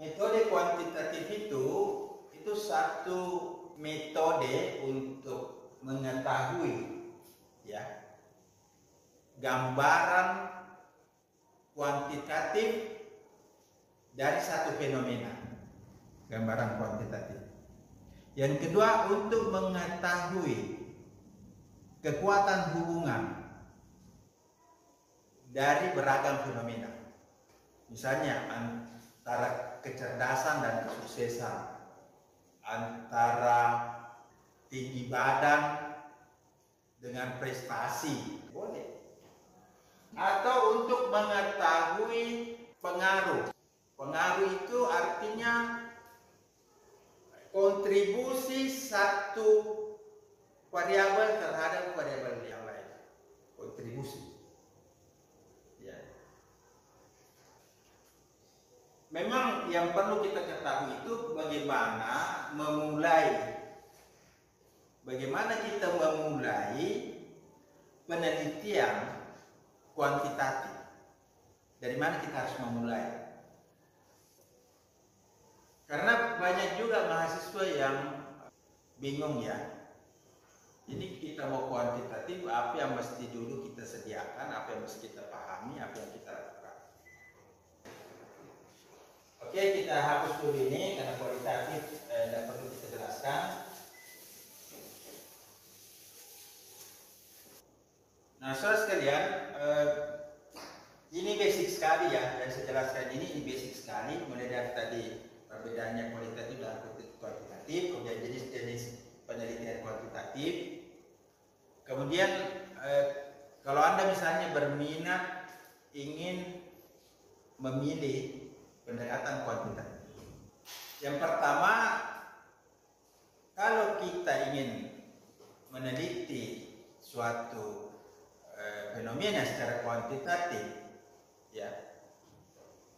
Metode kuantitatif itu satu metode untuk mengetahui ya gambaran kuantitatif dari satu fenomena, gambaran kuantitatif. Yang kedua, untuk mengetahui kekuatan hubungan dari beragam fenomena, misalnya antara kecerdasan dan kesuksesan, antara tinggi badan dengan prestasi, boleh. Atau untuk mengetahui pengaruh. Pengaruh itu artinya kontribusi satu variabel terhadap variabel yang lain. Kontribusi. Ya. Memang yang perlu kita ketahui itu bagaimana kita memulai penelitian kuantitatif. Dari mana kita harus memulai? Karena banyak juga mahasiswa yang bingung ya. Ini kita mau kuantitatif, apa yang mesti dulu kita sediakan, apa yang mesti kita pahami, apa yang kita lakukan. Oke, kita hapus dulu ini karena kualitatif tidak perlu kita jelaskan. Nah, saudara sekalian, ini basic sekali ya, dan saya jelaskan ini basic sekali, mulai dari tadi perbedaannya kualitatif dan kuantitatif, kemudian jenis-jenis penelitian kuantitatif. Kemudian kalau Anda misalnya berminat ingin memilih pendekatan kuantitatif, yang pertama, kalau kita ingin meneliti suatu fenomena secara kuantitatif, ya,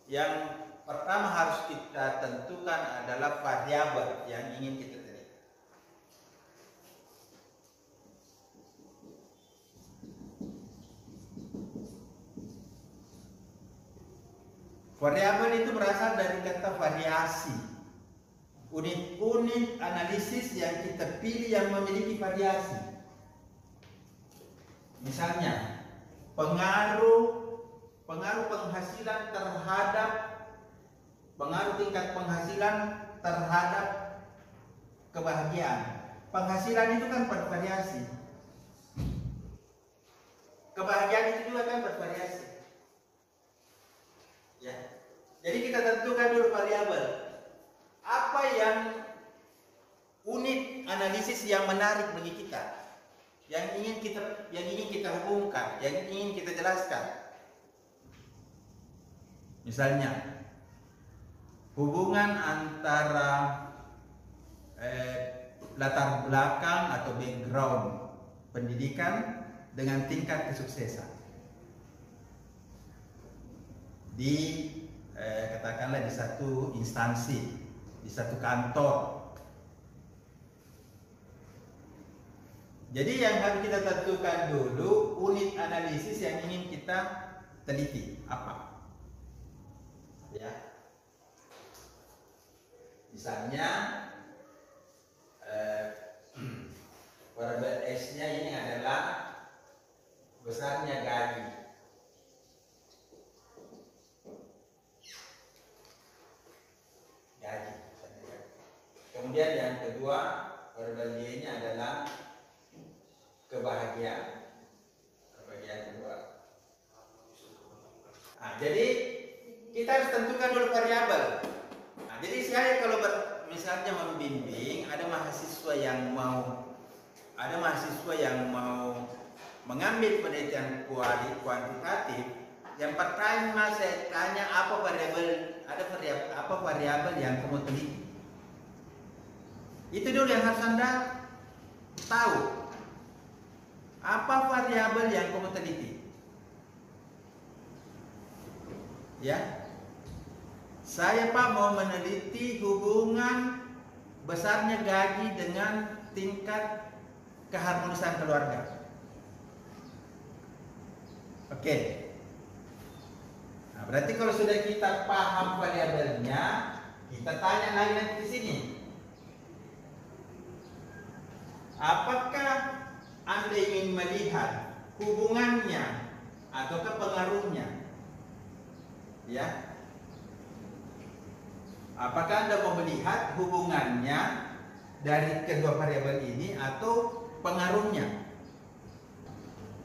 yang pertama harus kita tentukan adalah variabel yang ingin kita teliti. Variabel itu berasal dari kata variasi. Unit-unit analisis yang kita pilih yang memiliki variasi. Misalnya, pengaruh penghasilan terhadap pengaruh tingkat penghasilan terhadap kebahagiaan. Penghasilan itu kan bervariasi. Kebahagiaan itu juga kan bervariasi. Ya. Jadi kita tentukan dulu variabel. Apa yang unit analisis yang menarik bagi kita? Yang ingin kita hubungkan, yang ingin kita jelaskan. Misalnya, hubungan antara latar belakang atau background pendidikan dengan tingkat kesuksesan di katakanlah di satu instansi, di satu kantor. Jadi yang harus kita tentukan dulu unit analisis yang ingin kita teliti apa, ya. Misalnya variabel S-nya ini adalah besarnya gaji. Kemudian yang kedua variabel Y-nya adalah kebahagiaan kedua. Nah, jadi kita harus tentukan dulu variabel. Nah, jadi saya kalau misalnya membimbing ada mahasiswa yang mau mengambil penelitian kuantitatif, yang pertama saya tanya apa variabel yang kamu teliti. Itu dulu yang harus Anda tahu. Apa variabel yang kamu teliti? Ya, saya Pak mau meneliti hubungan besarnya gaji dengan tingkat keharmonisan keluarga. Oke. Nah, berarti kalau sudah kita paham variabelnya, Kita tanya lagi nanti di sini. Apakah Anda ingin melihat hubungannya ataukah pengaruhnya? Ya. Apakah Anda mau melihat hubungannya dari kedua variabel ini atau pengaruhnya?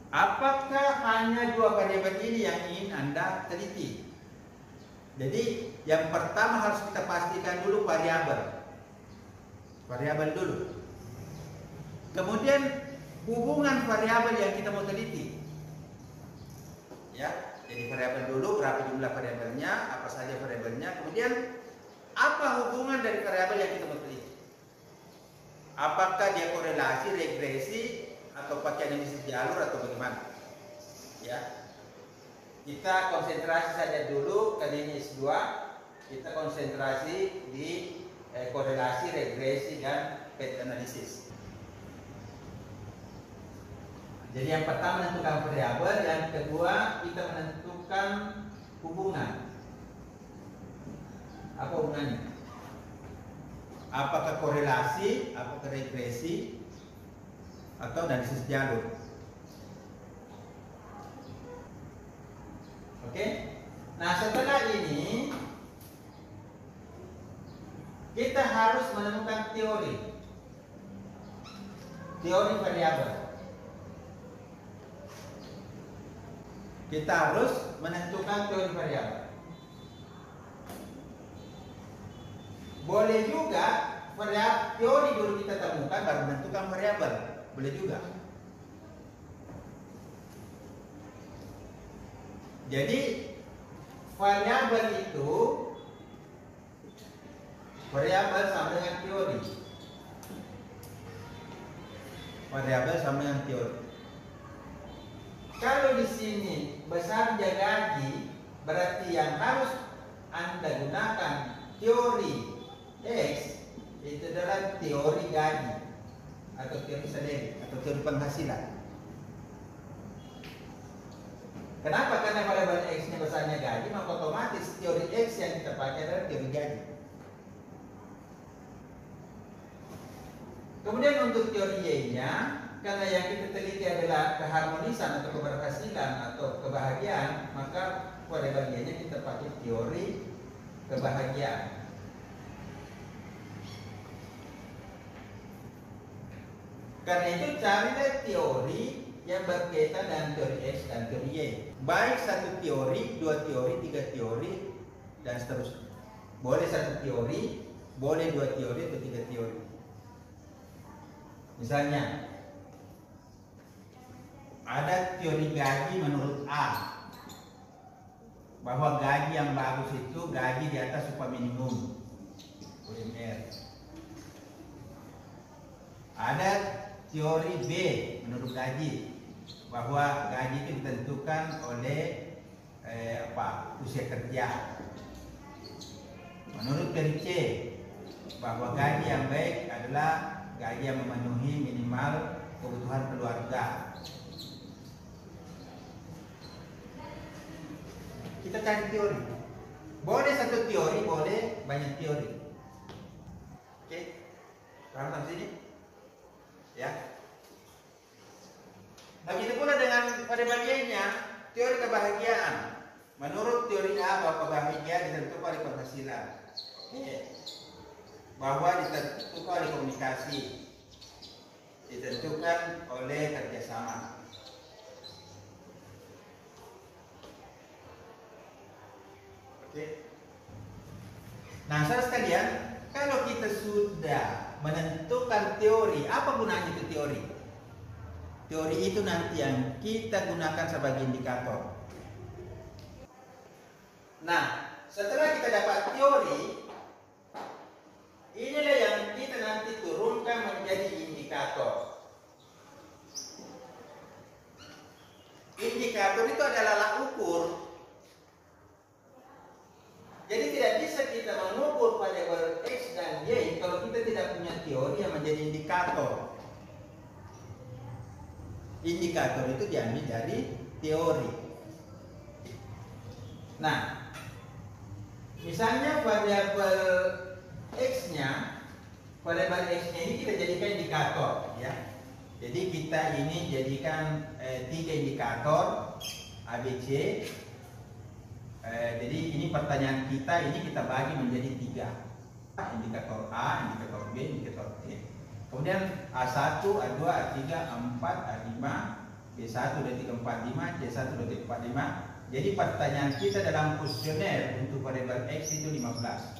Apakah hanya dua variabel ini yang ingin Anda teliti? Jadi yang pertama harus kita pastikan dulu variabel. Variabel dulu. Kemudian hubungan variabel yang kita mau teliti. Ya, jadi variabel dulu, berapa jumlah variabelnya, apa saja variabelnya, kemudian apa hubungan dari variabel yang kita mau teliti? Apakah dia korelasi, regresi, atau pakai analisis jalur atau bagaimana? Ya, kita konsentrasi saja dulu kali ini S2. Kita konsentrasi di korelasi, regresi, dan path analysis. Jadi yang pertama menentukan variabel, yang kedua kita menentukan hubungan. Apa hubungannya? Apakah korelasi, apakah regresi, atau analisis jalur? Oke. Nah, setelah ini kita harus menemukan teori variabel. Kita harus menentukan teori variabel. Boleh juga teori dulu kita temukan baru menentukan variabel. Boleh juga. Jadi variabel itu sama dengan teori. Variabel sama dengan teori. Kalau di sini besarnya gaji, berarti yang harus Anda gunakan teori X itu adalah teori gaji atau teori salary atau teori penghasilan. Kenapa? Karena variabel X-nya besarnya gaji, maka otomatis teori X yang kita pakai adalah teori gaji. Kemudian untuk teori Y-nya, karena yang kita teliti adalah keharmonisan atau keberhasilan atau kebahagiaan, maka variabel Y-nya kita pakai teori kebahagiaan. Karena itu carilah teori yang berkaitan dengan teori X dan teori Y. Baik satu teori, dua teori, tiga teori, dan seterusnya. Boleh satu teori, boleh dua teori atau tiga teori. Misalnya, ada teori gaji menurut A, bahwa gaji yang bagus itu gaji di atas upah minimum UMR. Ada teori B menurut gaji, bahwa gaji itu ditentukan oleh usia kerja. Menurut teori C, bahwa gaji yang baik adalah gaji yang memenuhi minimal kebutuhan keluarga. Kita cari teori. Boleh satu teori, boleh banyak teori. Oke, paham sampai sini? Ya. Begitu pula dengan pada bagiannya teori kebahagiaan. Menurut teori A, bahwa kebahagiaan ditentukan oleh penghasilan. Bahwa ditentukan oleh komunikasi, ditentukan oleh kerjasama. Oke. Nah, saudara sekalian, kalau kita sudah menentukan teori, apa gunanya itu teori? Teori itu nanti yang kita gunakan sebagai indikator. Nah, setelah kita dapat teori, inilah yang kita nanti turunkan menjadi indikator. Indikator itu adalah alat ukur. Jadi tidak bisa kita mengukur variabel X dan Y kalau kita tidak punya teori yang menjadi indikator. Indikator itu diambil dari teori. Nah, Misalnya variabel X-nya, ini kita jadikan indikator, ya. Jadi kita ini jadikan 3 indikator ABC. Jadi ini pertanyaan kita ini kita bagi menjadi 3. Indikator A, indikator B, indikator C. Kemudian A1, A2, A3, A4, A5, B1, B3, 4, 5, C1, B3, 4, 5. Jadi pertanyaan kita dalam kuesioner untuk variabel X itu 15.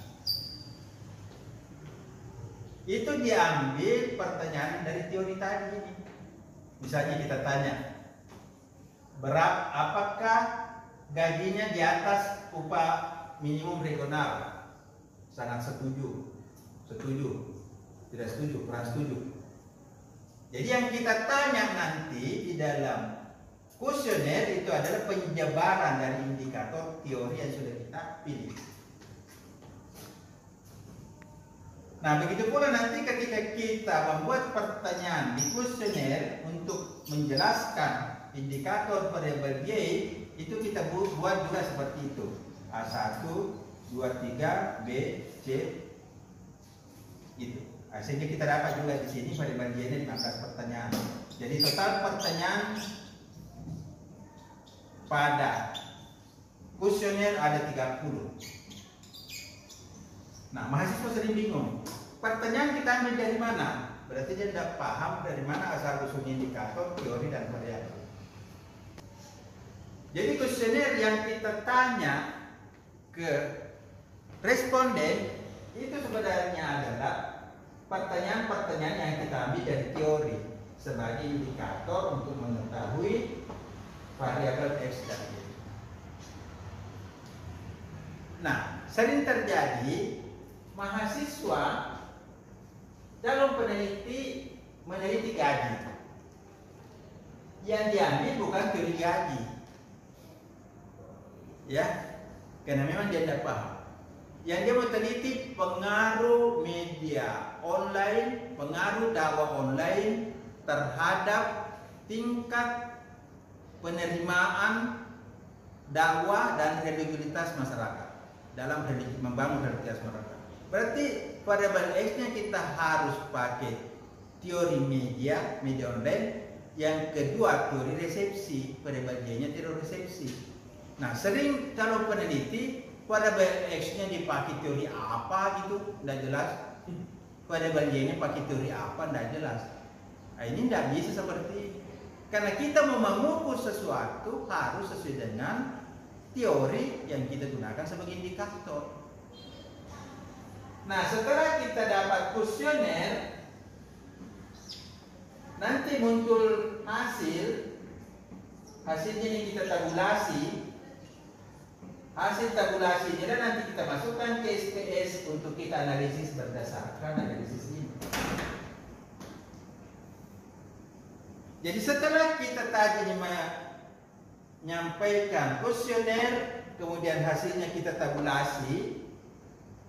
Itu diambil pertanyaan dari teori tadi ini. Misalnya kita tanya, apakah gajinya di atas upah minimum regional? Sangat setuju, tidak setuju, kurang setuju. Jadi yang kita tanya nanti di dalam kuesioner itu adalah penjabaran dari indikator teori yang sudah kita pilih. Nah, begitu pula nanti ketika kita membuat pertanyaan di kuesioner untuk menjelaskan indikator variabel Y, itu kita buat juga seperti itu. A1, 2, 3, B, C, gitu. Nah, sehingga kita dapat juga di sini variabel Y ini 15 pertanyaan. Jadi total pertanyaan pada kuesioner ada 30. Nah, mahasiswa sering bingung. Pertanyaan kita ambil dari mana? Berarti dia tidak paham dari mana asal usul indikator, teori, dan variabel. Jadi kuesioner yang kita tanya ke responden itu sebenarnya adalah pertanyaan-pertanyaan yang kita ambil dari teori sebagai indikator untuk mengetahui variabel X dan Y. Nah, sering terjadi mahasiswa calon peneliti meneliti gaji. Yang diambil bukan teori gaji, ya, karena memang dia tidak paham. Yang dia mau teliti pengaruh media online, pengaruh dakwah online terhadap tingkat penerimaan dakwah dan religiusitas masyarakat dalam membangun religiusitas masyarakat. Berarti variabel X-nya kita harus pakai teori media online. Yang kedua teori resepsi, variabel Y-nya teori resepsi. Nah, sering kalau peneliti variabel X-nya dipakai teori apa gitu, tidak jelas. Variabel Y-nya pakai teori apa, tidak jelas. Nah, ini tidak bisa seperti ini. Karena kita mau mengukur sesuatu harus sesuai dengan teori yang kita gunakan sebagai indikator. Nah, setelah kita dapat kuesioner, nanti muncul hasilnya ini kita tabulasi. Hasil tabulasi ini nanti kita masukkan ke SPS untuk kita analisis berdasarkan analisis ini. Jadi setelah kita tadi menyampaikan kuesioner, kemudian hasilnya kita tabulasi.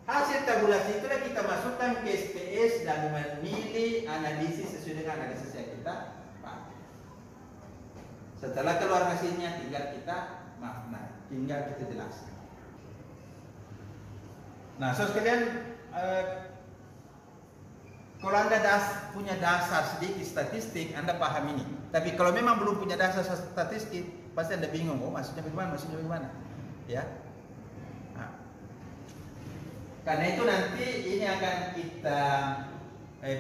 Hasil tabulasi itulah kita masukkan ke SPS dan memilih analisis sesuai dengan analisis yang kita pakai. Setelah keluar hasilnya tinggal kita jelaskan. Nah, saudara sekalian, kalau Anda punya dasar sedikit statistik, Anda paham ini. Tapi kalau memang belum punya dasar statistik, pasti Anda bingung. Oh, maksudnya bagaimana? Ya. Karena itu nanti ini akan kita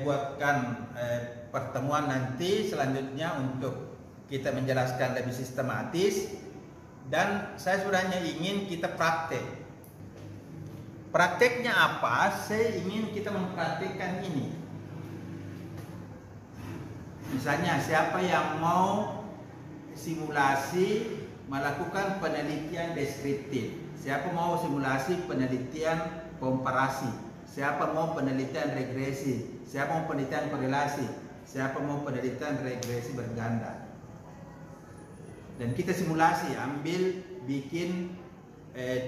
buatkan pertemuan nanti selanjutnya untuk kita menjelaskan lebih sistematis, dan saya sebenarnya ingin kita praktek. Prakteknya apa? Saya ingin kita mempraktekkan ini. Misalnya siapa yang mau simulasi melakukan penelitian deskriptif, siapa mau simulasi penelitian komparasi, siapa mau penelitian regresi, siapa mau penelitian korelasi, siapa mau penelitian regresi berganda. Dan kita simulasi, bikin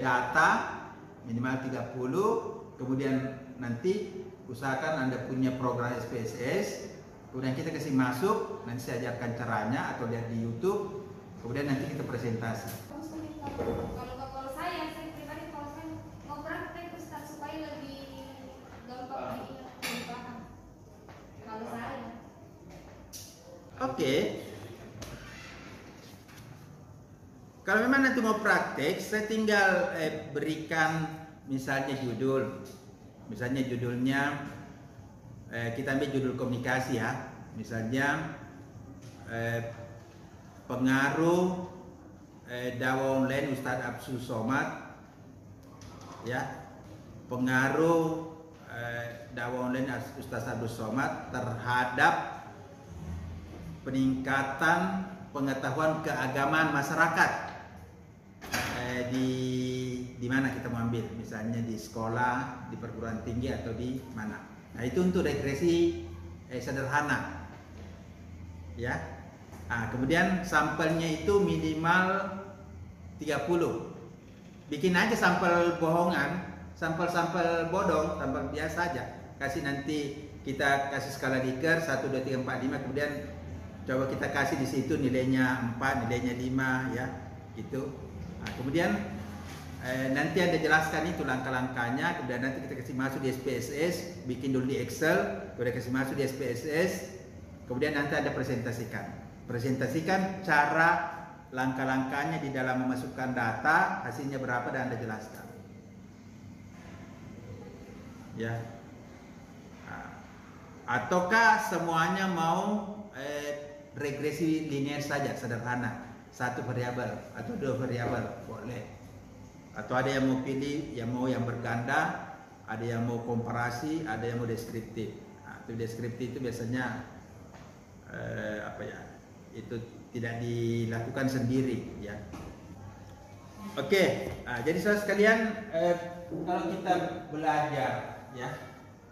data minimal 30, kemudian nanti usahakan Anda punya program SPSS, kemudian kita kasih masuk, nanti saya ajarkan caranya atau lihat di YouTube, kemudian nanti kita presentasi. Kalau saya pribadi, kalau saya mau Oke. Kalau memang nanti mau praktek, saya tinggal berikan misalnya judul. Misalnya judulnya kita ambil judul komunikasi ya. Misalnya pengaruh dakwah online Ustadz Abdul Somad, ya, pengaruh dakwah online Ustadz Abdul Somad terhadap peningkatan pengetahuan keagamaan masyarakat. Di mana kita mau ambil, misalnya di sekolah, di perguruan tinggi atau di mana. Nah, itu untuk regresi sederhana, ya. Nah, kemudian sampelnya itu minimal 30. Bikin aja sampel bohongan, sampel bodong, sampel biasa aja. Kasih nanti kita kasih skala Likert 1 2 3 4 5, kemudian coba kita kasih di situ nilainya 4, nilainya 5, ya, gitu. Nah, kemudian nanti Anda jelaskan itu langkah-langkahnya, kemudian nanti kita kasih masuk di SPSS, bikin dulu di Excel, kemudian kasih masuk di SPSS, kemudian nanti Anda presentasikan cara langkah-langkahnya di dalam memasukkan data, hasilnya berapa, dan Anda jelaskan. Ya. Ataukah semuanya mau regresi linear saja, sederhana, 1 variabel atau 2 variabel, boleh. Atau ada yang mau pilih, yang mau yang berganda, ada yang mau komparasi, ada yang mau deskriptif. Nah, itu deskriptif itu biasanya itu tidak dilakukan sendiri, ya. Oke, nah, jadi saudara sekalian, kalau kita belajar, ya,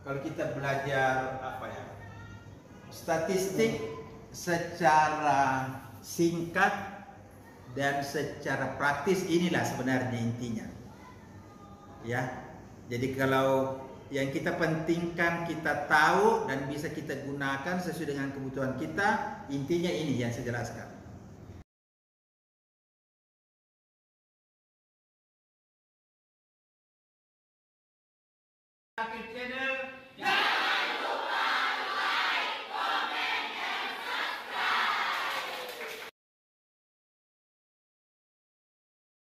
kalau kita belajar statistik secara singkat dan secara praktis, inilah sebenarnya intinya, ya. Jadi kalau yang kita pentingkan kita tahu dan bisa kita gunakan sesuai dengan kebutuhan kita, intinya ini yang saya jelaskan.